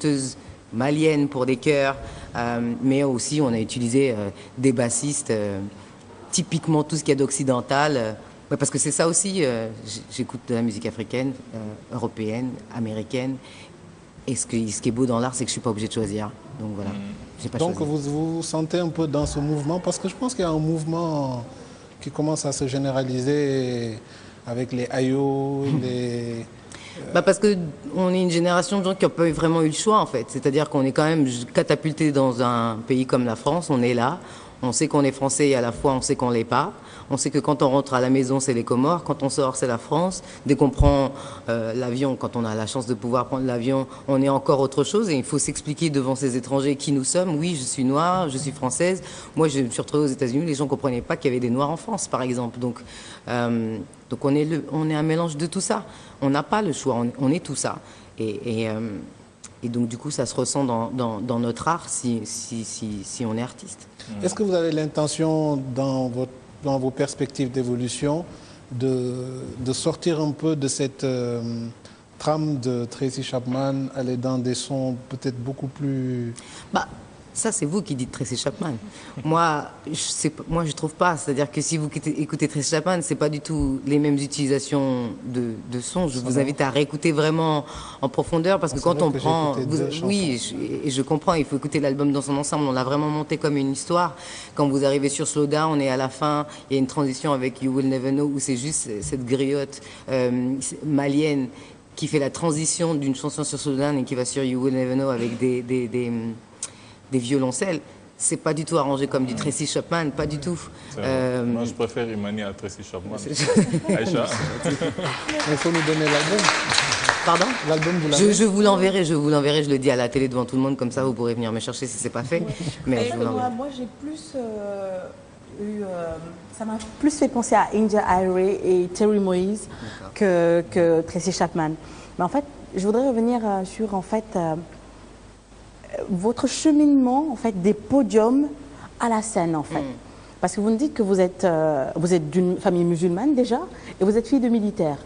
chanteuses maliennes pour des chœurs, mais aussi on a utilisé des bassistes, typiquement tout ce qu'il y a d'occidental. Ouais, parce que c'est ça aussi, j'écoute de la musique africaine, européenne, américaine. Et ce qui est beau dans l'art, c'est que je ne suis pas obligée de choisir. Donc voilà, j'ai pas Donc choisi. vous vous sentez un peu dans ce mouvement, parce que je pense qu'il y a un mouvement qui commence à se généraliser avec les ayo, les... Parce qu'on est une génération de gens qui n'ont pas vraiment eu le choix, en fait. C'est-à-dire qu'on est quand même catapulté dans un pays comme la France, on est là, on sait qu'on est français et à la fois on sait qu'on ne l'est pas. On sait que quand on rentre à la maison, c'est les Comores, quand on sort, c'est la France. Dès qu'on prend l'avion, quand on a la chance de pouvoir prendre l'avion, on est encore autre chose et il faut s'expliquer devant ces étrangers qui nous sommes. Oui, je suis noire, je suis française. Moi, je me suis retrouvée aux États-Unis, les gens ne comprenaient pas qu'il y avait des Noirs en France, par exemple. Donc on est un mélange de tout ça. On n'a pas le choix, on est tout ça. Et donc, du coup, ça se ressent dans notre art si on est artiste. Est-ce que vous avez l'intention, dans vos perspectives d'évolution, de sortir un peu de cette trame de Tracy Chapman, aller dans des sons peut-être beaucoup plus... Ça, c'est vous qui dites Tracy Chapman. Moi, je trouve pas. C'est-à-dire que si vous écoutez Tracy Chapman, c'est pas du tout les mêmes utilisations de sons. Je vous invite à réécouter vraiment en profondeur parce que quand on prend... Oui, et je comprends, il faut écouter l'album dans son ensemble. On l'a vraiment monté comme une histoire. Quand vous arrivez sur Slow Down, on est à la fin, il y a une transition avec You Will Never Know où c'est juste cette griotte malienne qui fait la transition d'une chanson sur Slow Down et qui va sur You Will Never Know avec des violoncelles, c'est pas du tout arrangé comme du Tracy Chapman, pas du tout. Moi, je préfère Imani à Tracy Chapman. Aïcha. Il faut nous donner l'album. Pardon? L'album, vous l'avez? Je vous l'enverrai, je le dis à la télé devant tout le monde, comme ça vous pourrez venir me chercher si c'est pas fait. Mais je vous l'enverrai. Moi, j'ai plus ça m'a plus fait penser à India Arie et Terry Moïse que Tracy Chapman. Mais en fait, je voudrais revenir sur en fait votre cheminement en fait des podiums à la scène en fait. Parce que vous nous dites que vous êtes d'une famille musulmane déjà et vous êtes fille de militaire.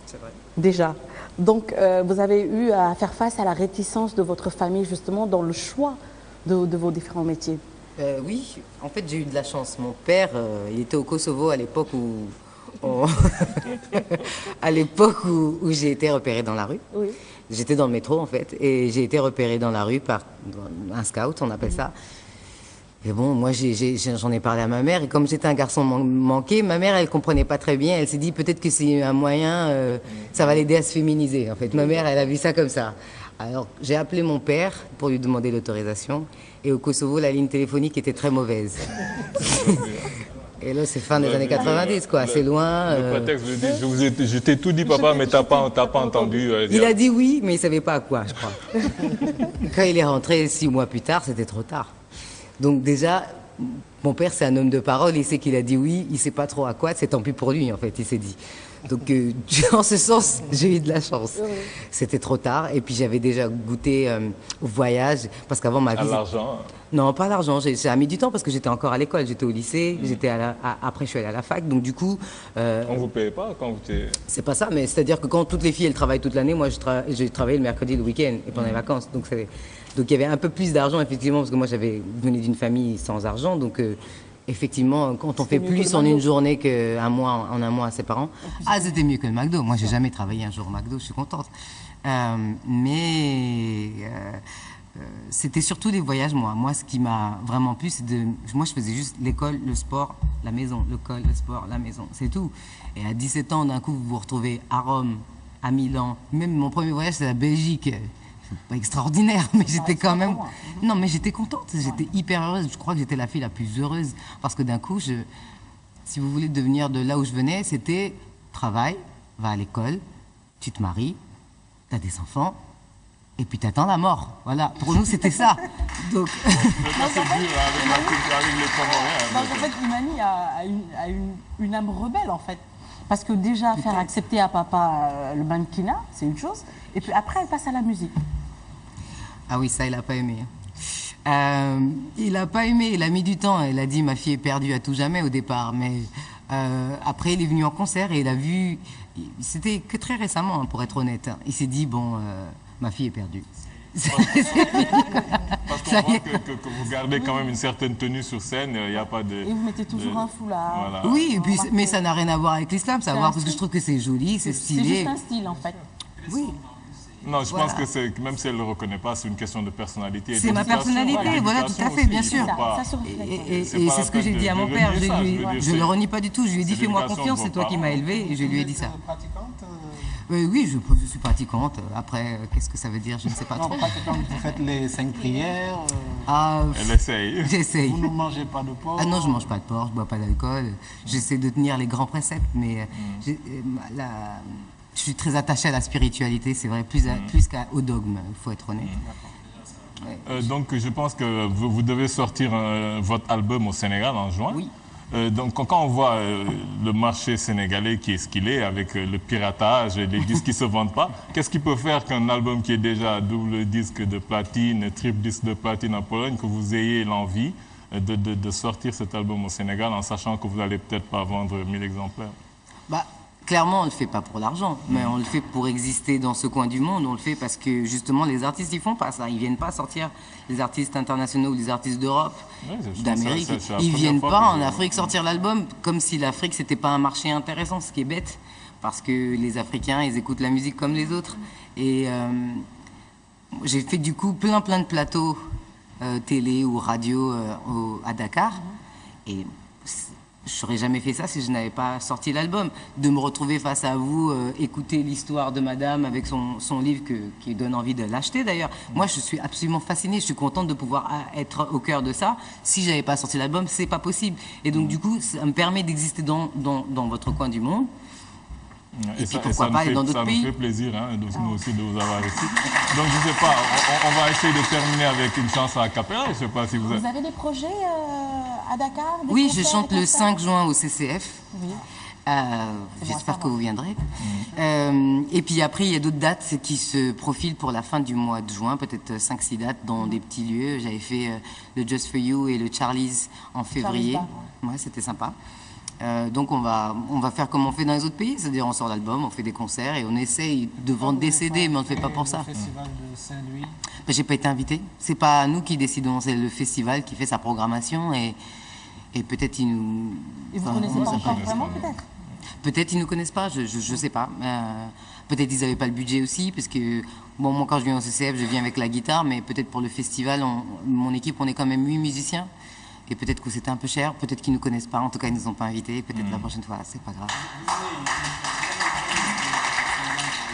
C'est vrai. Déjà. Donc vous avez eu à faire face à la réticence de votre famille justement dans le choix de vos différents métiers. Oui, en fait j'ai eu de la chance. Mon père, il était au Kosovo à l'époque où où j'ai été repérée dans la rue. Oui. J'étais dans le métro en fait et j'ai été repérée dans la rue par un scout, on appelle ça. Et bon, moi j'en ai parlé à ma mère et comme j'étais un garçon manqué, ma mère elle comprenait pas très bien. Elle s'est dit peut-être que c'est un moyen, ça va l'aider à se féminiser. En fait, ma mère elle a vu ça comme ça. Alors j'ai appelé mon père pour lui demander l'autorisation et au Kosovo la ligne téléphonique était très mauvaise. Et là, c'est fin des années 90, quoi. C'est loin. Le prétexte de dire, je t'ai tout dit, papa, mais t'as pas entendu. Il a dit oui, mais il savait pas à quoi, je crois. Quand il est rentré 6 mois plus tard, c'était trop tard. Donc déjà, mon père, c'est un homme de parole. Il sait qu'il a dit oui, il sait pas trop à quoi. C'est tant pis pour lui, en fait, il s'est dit. Donc, en ce sens, j'ai eu de la chance. C'était trop tard. Et puis, j'avais déjà goûté au voyage. Parce qu'avant, ma vie... À l'argent? Non, pas l'argent. Ça a mis du temps parce que j'étais encore à l'école. J'étais au lycée. Après, je suis allée à la fac. Donc, du coup... On ne vous payait pas quand vous étiez... C'est pas ça, mais c'est-à-dire que quand toutes les filles, elles travaillent toute l'année, moi, j'ai travaillé le mercredi, le week-end et pendant les vacances. Donc, il y avait un peu plus d'argent, effectivement, parce que moi, j'avais venu d'une famille sans argent. Donc... effectivement, quand on fait plus en une journée qu'un mois, en un mois à ses parents, c'était mieux que le McDo. Moi, j'ai jamais travaillé un jour au McDo, je suis contente. C'était surtout les voyages, moi. Moi, ce qui m'a vraiment plu, c'est moi, je faisais juste l'école, le sport, la maison. L'école, le sport, la maison, c'est tout. Et à 17 ans, d'un coup, vous vous retrouvez à Rome, à Milan. Même mon premier voyage, c'est la Belgique. Pas extraordinaire, mais j'étais quand même... Non, mais j'étais contente, j'étais hyper heureuse. Je crois que j'étais la fille la plus heureuse. Parce que d'un coup, si vous voulez devenir de là où je venais, c'était travail, va à l'école, tu te maries, tu as des enfants, et puis tu attends la mort. Voilà, pour nous, c'était ça. Donc... C'est dur avec les Comoriens. En fait, Imani a une âme rebelle, en fait. Parce que déjà, faire accepter à papa le mannequinat, c'est une chose. Et puis après, elle passe à la musique. Ah oui, ça, il n'a pas aimé. Il n'a pas aimé, il a mis du temps. Il a dit, ma fille est perdue à tout jamais au départ. Mais après, il est venu en concert et il a vu... C'était que très récemment, pour être honnête. Il s'est dit, bon, ma fille est perdue. Parce qu'on Ça y voit est. que vous gardez quand même une certaine tenue sur scène, il n'y a pas de... Et vous mettez toujours un foulard. Voilà. Oui, et puis, mais ça n'a rien à voir avec l'islam, ça a à C'est voir un parce que je style. trouve que c'est joli, c'est C'est stylé. juste un style, en fait. Oui, Non, je Voilà. pense que c'est, même si elle ne le reconnaît pas, c'est une question de personnalité. et C'est ma d'éducation. personnalité, voilà, tout à fait, L'éducation bien aussi, sûr. il faut pas- Ça se reflète. et C'est pas c'est la ce que j'ai peine dit à de mon père. renier ça, je veux dire, Je c'est- le renie pas du tout. Je lui ai dit c'est fais-moi l'éducation confiance, de c'est vos toi qui m'as parents. élevé et je lui ai dit Vous ça. êtes pratiquante Oui, je suis pratiquante. Après, qu'est-ce que ça veut dire? Je ne sais pas Non, trop. pratiquante, vous faites les 5 prières, Ah, Elle essaye. j'essaye. vous ne mangez pas de porc. Ah non, je mange pas de porc, je bois pas d'alcool. J'essaie de tenir les grands préceptes, mais je suis très attachée à la spiritualité, c'est vrai, plus qu'au dogme, il faut être honnête. Donc, je pense que vous devez sortir votre album au Sénégal en juin. Oui. Donc, quand on voit le marché sénégalais qui est ce qu'il est, avec le piratage et les disques qui ne se vendent pas, qu'est-ce qui peut faire qu'un album qui est déjà double disque de platine, triple disque de platine en Pologne, que vous ayez l'envie de sortir cet album au Sénégal en sachant que vous n'allez peut-être pas vendre 1000 exemplaires? Bah, clairement, on ne le fait pas pour l'argent, mais on le fait pour exister dans ce coin du monde. On le fait parce que justement, les artistes, ils font pas ça. Ils viennent pas sortir, les artistes internationaux ou les artistes d'Europe, Ouais, je pense que d'Amérique. c'est la Ils première viennent fois pas que en je- Afrique sortir l'album comme si l'Afrique, c'était pas un marché intéressant, ce qui est bête. Parce que les Africains, ils écoutent la musique comme les autres. Et j'ai fait du coup plein de plateaux télé ou radio à Dakar. Et je n'aurais jamais fait ça si je n'avais pas sorti l'album. De me retrouver face à vous, écouter l'histoire de madame avec son livre qui donne envie de l'acheter d'ailleurs. Moi, je suis absolument fascinée. Je suis contente de pouvoir être au cœur de ça. Si je n'avais pas sorti l'album, c'est pas possible. Et donc, du coup, ça me permet d'exister dans votre coin du monde. Et puis pourquoi nous pas aller dans d'autres ça pays. nous fait plaisir, hein, nous aussi, de vous avoir ici. Donc, je ne sais pas, on va essayer de terminer avec une chanson à cappella. Je ne sais pas si vous Vous avez... avez des projets à Dakar des Oui, je concerts, chante des le concerts 5 juin au CCF. Oui. J'espère que vous viendrez. Mm. Et puis après, il y a d'autres dates qui se profilent pour la fin du mois de juin, peut-être 5-6 dates dans des petits lieux. J'avais fait le Just For You et le Charlie's en février. Bar, Ouais, c'était sympa. Donc on va faire comme on fait dans les autres pays, c'est-à-dire on sort l'album, on fait des concerts et on essaye de vendre des CD, mais on ne le fait pas pour ça. Le festival de Saint-Louis. Ben, j'ai pas été invité. C'est pas nous qui décidons, c'est le festival qui fait sa programmation et peut-être ils nous. Et vous ne Enfin, connaissez on pas sait encore connaissent vraiment, pas. peut-être Peut-être ils ne nous connaissent pas, je sais pas. Peut-être ils n'avaient pas le budget aussi, parce que bon, moi quand je viens au CCF, je viens avec la guitare, mais peut-être pour le festival, mon équipe, on est quand même 8 musiciens. Et peut-être que c'était un peu cher, peut-être qu'ils ne nous connaissent pas, en tout cas ils ne nous ont pas invités, peut-être la prochaine fois, c'est pas grave.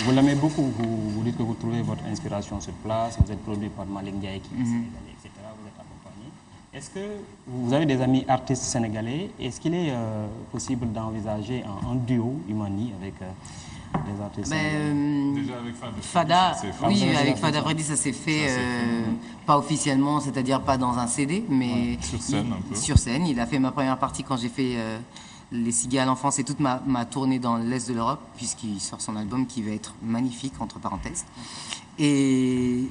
Vous l'aimez beaucoup, vous dites que vous trouvez votre inspiration sur place, vous êtes produit par Malik Ndiaye qui est sénégalais, etc. Vous êtes accompagné. Est-ce que vous avez des amis artistes sénégalais? Est-ce qu'il est possible d'envisager un duo Imani avec des artistes sénégalais? Déjà avec Fada, c'est oui, Fada, avec c'est Fada ça. Freddy, ça s'est fait, Ça s'est fait. pas officiellement, c'est-à-dire pas dans un CD, mais sur scène, un peu. Sur scène, il a fait ma première partie quand j'ai fait les Cigales l'enfance et toute ma tournée dans l'Est de l'Europe, puisqu'il sort son album qui va être magnifique, entre parenthèses. Et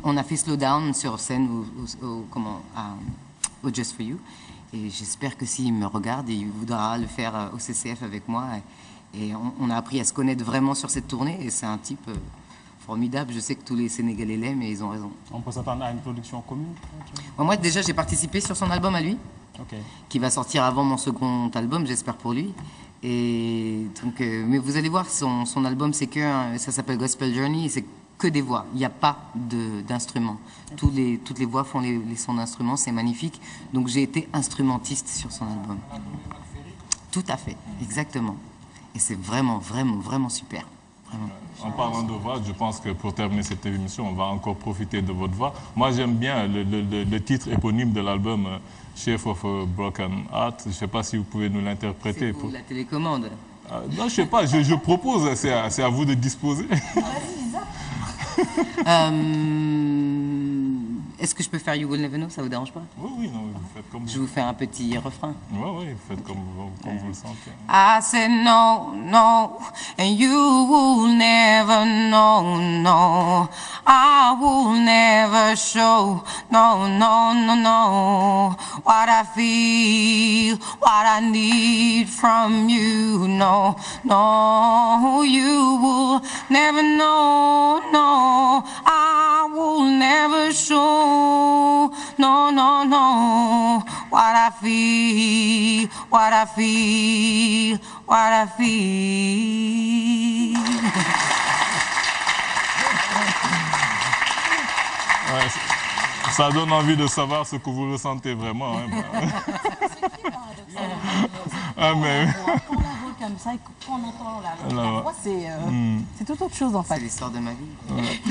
on a fait Slow Down sur scène au Just For You. Et j'espère que s'il me regarde, il voudra le faire au CCF avec moi. Et on a appris à se connaître vraiment sur cette tournée. Et c'est un type formidable. Je sais que tous les Sénégalais l'aiment et ils ont raison. On peut s'attendre à une production commune? Moi, déjà, j'ai participé sur son album à lui, Ok. qui va sortir avant mon second album, j'espère pour lui. Et donc, mais vous allez voir, son album, ça s'appelle Gospel Journey, et c'est que des voix. Il n'y a pas d'instruments. Toutes les voix font les sons d'instruments, c'est magnifique. Donc j'ai été instrumentiste sur son album. Tout à fait, exactement. Et c'est vraiment, vraiment, vraiment super. Vraiment. En parlant de voix, je pense que pour terminer cette émission, on va encore profiter de votre voix. Moi, j'aime bien le titre éponyme de l'album, Chef of a Broken Heart. Je ne sais pas si vous pouvez nous l'interpréter. C'est pour la télécommande. Non, je ne sais pas, je propose, c'est à vous de disposer. Est-ce que je peux faire You Will Never Know? Ça vous dérange pas? Oui, oui, non, vous faites comme Je vous fais un petit refrain. Oui, oui, vous faites comme vous le sentez. I said no, no, and you will never know, no. I will never show, no, no, no, no. What I feel, what I need from you, no, no. You will never know, no. I will never show, no, no, no. What I feel, what I feel, what I feel. Ouais, ça donne envie de savoir ce que vous ressentez vraiment. Hein. Ah, mais... Quand on la voit comme ça et qu'on entend la voix, c'est tout autre chose en fait. C'est l'histoire de ma vie.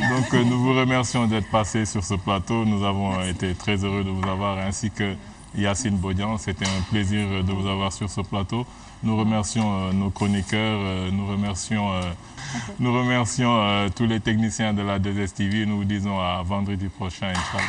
Donc nous vous remercions d'être passé sur ce plateau. Nous avons été très heureux de vous avoir, ainsi que Yacine Bodian. C'était un plaisir de vous avoir sur ce plateau. Nous remercions nos chroniqueurs, nous remercions tous les techniciens de la 2STV. Nous vous disons à vendredi prochain, Inch'Allah.